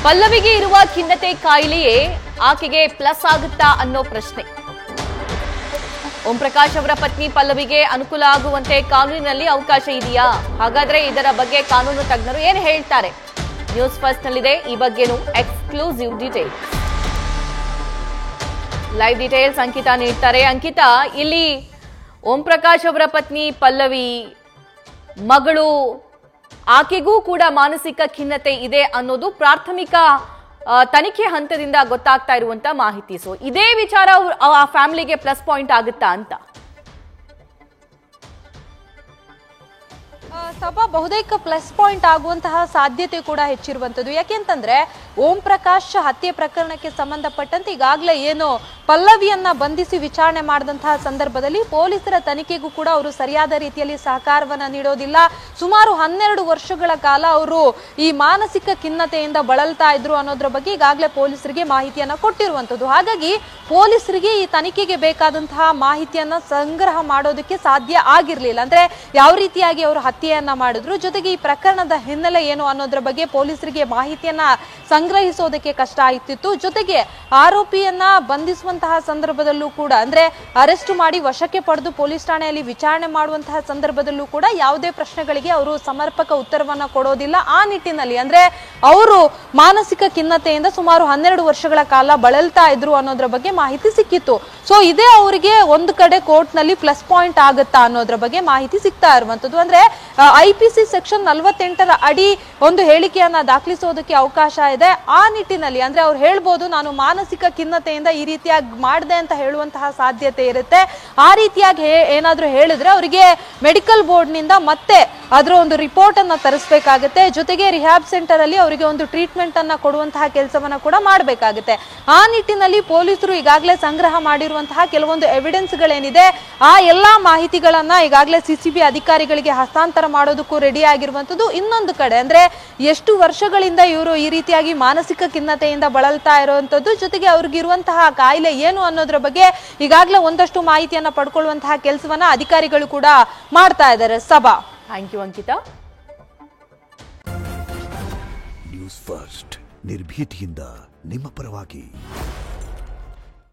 ಪಲ್ಲವಿಗೆ ಇರುವ ಖಿನ್ನತೆ ಕಾಯಿಲೆಯೇ ಆಕೆಗೆ ಪ್ಲಸ್ ಆಗುತ್ತಾ ಅನ್ನೋ ಪ್ರಶ್ನೆ. ಓಂ ಪ್ರಕಾಶ್ ಅವರ ಪತ್ನಿ ಪಲ್ಲವಿಗೆ ಅನುಕೂಲ ಆಗುವಂತೆ ಕಾನೂನಿನಲ್ಲಿ ಅವಕಾಶ ಇದೆಯಾ? ಹಾಗಾದ್ರೆ ಇದರ ಬಗ್ಗೆ ಕಾನೂನು ತಜ್ಞರು ಏನು ಹೇಳ್ತಾರೆ? ನ್ಯೂಸ್ ಫಸ್ಟ್ ನಲ್ಲಿದೆ ಈ ಬಗ್ಗೆನೂ exclusive details. Live details Ankita ನೀಡ್ತಾರೆ. ಅಂಕಿತಾ, ಇಲ್ಲಿ ಓಂ ಪ್ರಕಾಶ್ ಅವರ ಪತ್ನಿ ಪಲ್ಲವಿ ಮಗಳು ಆಕೆಗೂ ಕೂಡ ಮಾನಸಿಕ ಖಿನ್ನತೆ ಇದೆ ಅನ್ನೋದು ಪ್ರಾಥಮಿಕ ತನಿಖೆ ಹಂತದಿಂದ ಗೊತ್ತಾಗ್ತಾ ಇರುವಂತ ಮಾಹಿತಿ. ಸೊ ಇದೇ ವಿಚಾರ ಆ ಫ್ಯಾಮಿಲಿಗೆ ಪ್ಲಸ್ ಪಾಯಿಂಟ್ ಆಗುತ್ತಾ ಅಂತ? ಸಭಾ ಬಹುತೇಕ ಪ್ಲಸ್ ಪಾಯಿಂಟ್ ಆಗುವಂತಹ ಸಾಧ್ಯತೆ ಕೂಡ ಹೆಚ್ಚಿರುವಂತದ್ದು. ಯಾಕೆಂತಂದ್ರೆ ಓಂ ಪ್ರಕಾಶ್ ಹತ್ಯೆ ಪ್ರಕರಣಕ್ಕೆ ಸಂಬಂಧಪಟ್ಟಂತೆ ಈಗಾಗಲೇ ಏನು ಪಲ್ಲವಿಯನ್ನ ಬಂಧಿಸಿ ವಿಚಾರಣೆ ಮಾಡಿದಂತಹ ಸಂದರ್ಭದಲ್ಲಿ ಪೊಲೀಸರ ತನಿಖೆಗೂ ಕೂಡ ಅವರು ಸರಿಯಾದ ರೀತಿಯಲ್ಲಿ ಸಹಕಾರವನ್ನ ನೀಡೋದಿಲ್ಲ. ಸುಮಾರು 12 ವರ್ಷಗಳ ಕಾಲ ಅವರು ಈ ಮಾನಸಿಕ ಖಿನ್ನತೆಯಿಂದ ಬಳಲ್ತಾ ಇದ್ರು ಅನ್ನೋದ್ರ ಬಗ್ಗೆ ಈಗಾಗಲೇ ಪೊಲೀಸರಿಗೆ ಮಾಹಿತಿಯನ್ನ ಕೊಟ್ಟಿರುವಂತದ್ದು. ಹಾಗಾಗಿ ಪೊಲೀಸರಿಗೆ ಈ ತನಿಖೆಗೆ ಬೇಕಾದಂತಹ ಮಾಹಿತಿಯನ್ನ ಸಂಗ್ರಹ ಮಾಡೋದಕ್ಕೆ ಸಾಧ್ಯ ಆಗಿರ್ಲಿಲ್ಲ. ಅಂದ್ರೆ ಯಾವ ರೀತಿಯಾಗಿ ಅವರು ಹತ್ಯೆಯನ್ನ ಮಾಡಿದ್ರು, ಜೊತೆಗೆ ಈ ಪ್ರಕರಣದ ಹಿನ್ನೆಲೆ ಏನು ಅನ್ನೋದ್ರ ಬಗ್ಗೆ ಪೊಲೀಸರಿಗೆ ಮಾಹಿತಿಯನ್ನ ಸಂಗ್ರಹಿಸೋದಕ್ಕೆ ಕಷ್ಟ ಆಯ್ತಿತ್ತು. ಜೊತೆಗೆ ಆರೋಪಿಯನ್ನ ಬಂಧಿಸುವಂತಹ ಸಂದರ್ಭದಲ್ಲೂ ಕೂಡ ಅಂದ್ರೆ ಅರೆಸ್ಟ್ ಮಾಡಿ ವಶಕ್ಕೆ ಪಡೆದು ಪೊಲೀಸ್ ಠಾಣೆಯಲ್ಲಿ ವಿಚಾರಣೆ ಮಾಡುವಂತಹ ಸಂದರ್ಭದಲ್ಲೂ ಕೂಡ ಯಾವುದೇ ಪ್ರಶ್ನೆಗಳಿಗೆ ಅವರು ಸಮರ್ಪಕ ಉತ್ತರವನ್ನ ಕೊಡೋದಿಲ್ಲ. ಆ ನಿಟ್ಟಿನಲ್ಲಿ ಅಂದ್ರೆ ಅವರು ಮಾನಸಿಕ ಖಿನ್ನತೆಯಿಂದ ಸುಮಾರು 12 ವರ್ಷಗಳ ಕಾಲ ಬಳಲ್ತಾ ಇದ್ರು ಅನ್ನೋದ್ರ ಬಗ್ಗೆ ಮಾಹಿತಿ ಸಿಕ್ಕಿತ್ತು. ಸೊ ಇದೇ ಅವರಿಗೆ ಒಂದು ಕಡೆ ಕೋರ್ಟ್ ನಲ್ಲಿ ಪ್ಲಸ್ ಪಾಯಿಂಟ್ ಆಗುತ್ತಾ ಅನ್ನೋದ್ರ ಬಗ್ಗೆ ಮಾಹಿತಿ ಸಿಗ್ತಾ ಇರುವಂತದ್ದು. ಅಂದ್ರೆ IPC ಸೆಕ್ಷನ್ 48 ಅಡಿ ಒಂದು ಹೇಳಿಕೆಯನ್ನ ದಾಖಲಿಸೋದಕ್ಕೆ ಅವಕಾಶ ಇದೆ. ಆ ನಿಟ್ಟಿನಲ್ಲಿ ಅಂದ್ರೆ ಅವ್ರು ಹೇಳ್ಬೋದು, ನಾನು ಮಾನಸಿಕ ಖಿನ್ನತೆಯಿಂದ ಈ ರೀತಿಯಾಗಿ ಮಾಡಿದೆ ಅಂತ ಹೇಳುವಂತಹ ಸಾಧ್ಯತೆ ಇರುತ್ತೆ. ಆ ರೀತಿಯಾಗಿ ಏನಾದ್ರೂ ಹೇಳಿದ್ರೆ ಅವರಿಗೆ ಮೆಡಿಕಲ್ ಬೋರ್ಡ್ ನಿಂದ ಮತ್ತೆ ಅದರ ಒಂದು ರಿಪೋರ್ಟ್ ಅನ್ನ ತರಿಸಬೇಕಾಗುತ್ತೆ. ಜೊತೆಗೆ ರಿಹ್ಯಾಬ್ ಸೆಂಟರ್ ಅಲ್ಲಿ ಅವರಿಗೆ ಒಂದು ಟ್ರೀಟ್ಮೆಂಟ್ ಅನ್ನ ಕೊಡುವಂತಹ ಕೆಲಸವನ್ನ ಕೂಡ ಮಾಡಬೇಕಾಗುತ್ತೆ. ಆ ನಿಟ್ಟಿನಲ್ಲಿ ಪೊಲೀಸರು ಈಗಾಗಲೇ ಸಂಗ್ರಹ ಮಾಡಿರುವಂತಹ ಕೆಲವೊಂದು ಎವಿಡೆನ್ಸ್ ಗಳೇನಿದೆ ಆ ಎಲ್ಲಾ ಮಾಹಿತಿಗಳನ್ನ ಈಗಾಗಲೇ CCB ಅಧಿಕಾರಿಗಳಿಗೆ ಹಸ್ತಾಂತರ ಮಾಡೋದಕ್ಕೂ ರೆಡಿ ಆಗಿರುವಂತದ್ದು. ಇನ್ನೊಂದು ಕಡೆ ಅಂದ್ರೆ ಎಷ್ಟು ವರ್ಷಗಳಿಂದ ಇವರು ಈ ರೀತಿಯಾಗಿ ಮಾನಸಿಕ ಖಿನ್ನತೆಯಿಂದ ಬಳಲ್ತಾ ಇರುವಂತದ್ದು, ಜೊತೆಗೆ ಅವ್ರಿಗಿರುವಂತಹ ಕಾಯಿಲೆ ಏನು ಅನ್ನೋದ್ರ ಬಗ್ಗೆ ಈಗಾಗಲೇ ಒಂದಷ್ಟು ಮಾಹಿತಿಯನ್ನ ಪಡ್ಕೊಳ್ಳುವಂತಹ ಕೆಲಸವನ್ನ ಅಧಿಕಾರಿಗಳು ಕೂಡ ಮಾಡ್ತಾ ಇದ್ದಾರೆ. ಸಭಾ, thank you Ankita. News first ನಿರ್ಭೀತಿಯಿಂದ ನಿಮ್ಮ ಪರವಾಗಿ.